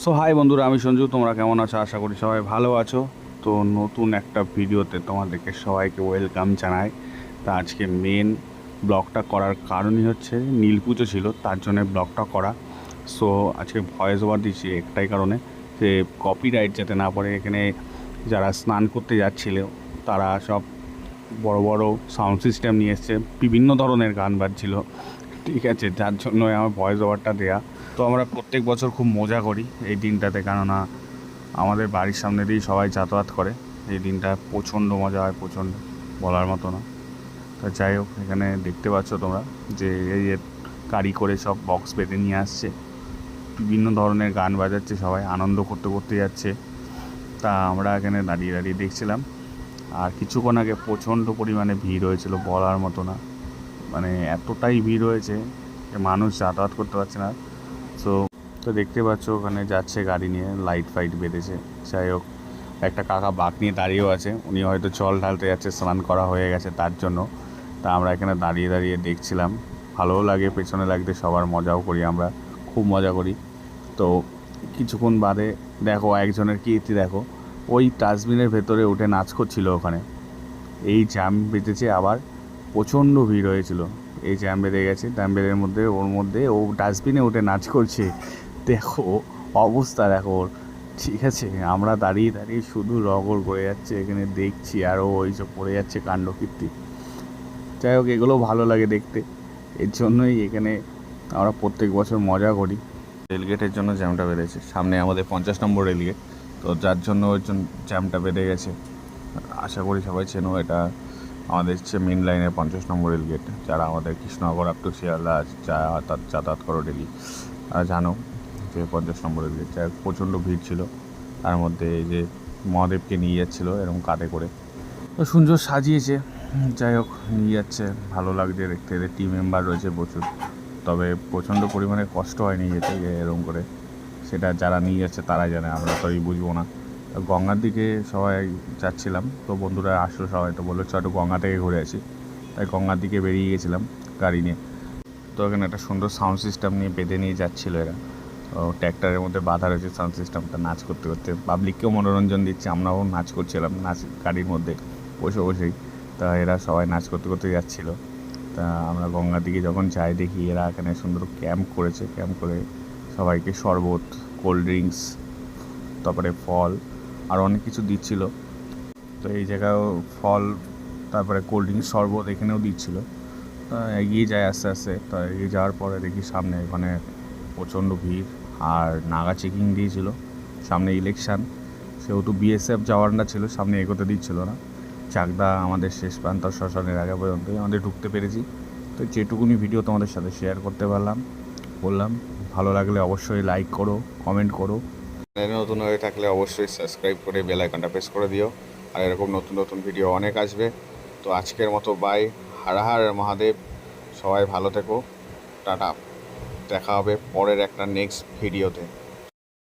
So high বন্ধুরা, আমি সঞ্জু। তোমরা কেমন আছো? আশা করি সবাই ভালো আছো। তো নতুন একটা ভিডিওতে তোমাদেরকে সবাইকে ওয়েলকাম জানাই। তা আজকে মেন ব্লগটা করার কারণই হচ্ছে নীল পুজো ছিল, তার জন্য ব্লগটা করা। সো আজকে ভয়েস ওভার দিচ্ছি একটাই কারণে, যে কপিরাইট যাতে না পড়ে। এখানে যারা স্নান করতে যাচ্ছিল তারা সব বড় বড় সাউন্ড সিস্টেম নিয়ে এসছে, বিভিন্ন ধরনের গান বাজছিল, ঠিক আছে, যার জন্য আমার ভয়েস ওভারটা দেয়া। তো আমরা প্রত্যেক বছর খুব মজা করি এই দিনটাতে, কেননা আমাদের বাড়ির সামনে দিয়েই সবাই যাতায়াত করে। এই দিনটা প্রচণ্ড মজা হয়, প্রচণ্ড, বলার মতো না। তো যাই হোক, এখানে দেখতে পাচ্ছ তোমরা যে এই যে গাড়ি করে সব বক্স বেঁধে নিয়ে আসছে, বিভিন্ন ধরনের গান বাজাচ্ছে, সবাই আনন্দ করতে করতে যাচ্ছে। তা আমরা এখানে দাঁড়িয়ে দাঁড়িয়ে দেখছিলাম। আর কিছুক্ষণ আগে প্রচণ্ড পরিমাণে ভিড় হয়েছিল, বলার মতো না। মানে এতটাই ভিড় হয়েছে যে মানুষ যাতায়াত করতে পারছে না। সো তো দেখতে পাচ্ছ ওখানে যাচ্ছে গাড়ি নিয়ে, লাইট ফাইট বেঁধেছে। যাই হোক, একটা কাকা বাঁক নিয়ে দাঁড়িয়েও আছে, উনি হয়তো জল ঢালতে যাচ্ছে, স্নান করা হয়ে গেছে তার জন্য। তা আমরা এখানে দাঁড়িয়ে দাঁড়িয়ে দেখছিলাম। ভালোও লাগে, পেছনে লাগতে সবার মজাও করি, আমরা খুব মজা করি। তো কিছুক্ষণ বাদে দেখো একজনের কীর্তি দেখো, ওই ডাস্টবিনের ভেতরে উঠে নাচ করছিল ওখানে। এই জ্যাম বেঁধেছে, আবার প্রচণ্ড ভিড় হয়েছিল, এই জ্যাম বেঁধে গেছে, জ্যাম বেঁধের মধ্যে ওর মধ্যে ও ডাস্টবিনে উঠে নাচ করছে। দেখো অবস্থা দেখো ওর, ঠিক আছে। আমরা দাঁড়িয়ে দাঁড়িয়ে শুধু রগড় করে যাচ্ছে এখানে দেখছি, আর ও ওইসব করে যাচ্ছে কাণ্ডকীর্তি। যাই হোক, এগুলো ভালো লাগে দেখতে, এর জন্যই এখানে আমরা প্রত্যেক বছর মজা করি। রেলগেটের জন্য জ্যামটা বেঁধেছে, সামনে আমাদের 50 নম্বর রেলগেট, তো যার জন্য ওই জন্য জ্যামটা বেঁধে গেছে। আশা করি সবাই চেনো, এটা আমাদের হচ্ছে মেন লাইনের 50 নম্বর রেলগেট। যারা আমাদের কৃষ্ণনগর আপ টু শিয়ালদা যাতায়াত করো ডেলি, জানো যে 50 নম্বর রেলগেট। যাই হোক, প্রচণ্ড ভিড় ছিল, তার মধ্যে এই যে মহাদেবকে নিয়ে যাচ্ছিলো এরকম কাঁধে করে, তো সুন্দর সাজিয়েছে। যাই হোক, নিয়ে যাচ্ছে, ভালো লাগছে দেখতে। এদের টিম মেম্বার রয়েছে প্রচুর, তবে প্রচণ্ড পরিমাণে কষ্ট হয় নিয়ে যেতে এরকম করে, সেটা যারা নিয়ে যাচ্ছে তারাই জানে, আমরা তো এই বুঝবো না। গঙ্গার দিকে সবাই যাচ্ছিলাম, তো বন্ধুরা আসলো সবাই, তো বললো একটু গঙ্গা থেকে ঘুরে আসি। তাই গঙ্গার দিকে বেরিয়ে গেছিলাম গাড়ি নিয়ে। তো এখানে একটা সুন্দর সাউন্ড সিস্টেম নিয়ে বেঁধে নিয়ে যাচ্ছিলো এরা। তো ট্র্যাক্টরের মধ্যে বাঁধা রয়েছে সাউন্ড সিস্টেমটা, নাচ করতে করতে পাবলিককেও মনোরঞ্জন দিচ্ছে, আমরাও নাচ করছিলাম নাচ গাড়ির মধ্যে বসে বসেই। তা এরা সবাই নাচ করতে করতে যাচ্ছিলো। তা আমরা গঙ্গার দিকে যখন যাই দেখি এরা এখানে সুন্দর ক্যাম্প করেছে, ক্যাম্প করে সবাইকে শরবত, কোল্ড ড্রিঙ্কস, তারপরে ফল, আর অনেক কিছু দিচ্ছিল। তো এই জায়গায়ও ফল, তারপরে কোল্ড ড্রিঙ্কস, শরবত এখানেও দিচ্ছিল। তা এগিয়ে যায় আস্তে আস্তে, তা এগিয়ে যাওয়ার পরে দেখি সামনে ওখানে প্রচণ্ড ভিড়, আর নাগা চেকিং দিয়েছিল। সামনে ইলেকশান, সেহেতু বিএসএফ জওয়ানরা ছিল, সামনে এগোতে দিচ্ছিল না। চাকদা আমাদের শেষ প্রান্ত শ্মশানের আগে পর্যন্তই আমাদের ঢুকতে পেরেছি। তো যেটুকুনি ভিডিও তোমাদের সাথে শেয়ার করতে পারলাম বললাম। ভালো লাগলে অবশ্যই লাইক করো, কমেন্ট করো, নতুন হয়ে থাকলে অবশ্যই সাবস্ক্রাইব করে বেল আইকনটা প্রেস করে দিও। আর এরকম নতুন নতুন ভিডিও অনেক আসবে। তো আজকের মতো বাই, হর হর মহাদেব। সবাই ভালো থেকো, টাটা। দেখা হবে পরের একটা নেক্সট ভিডিওতে।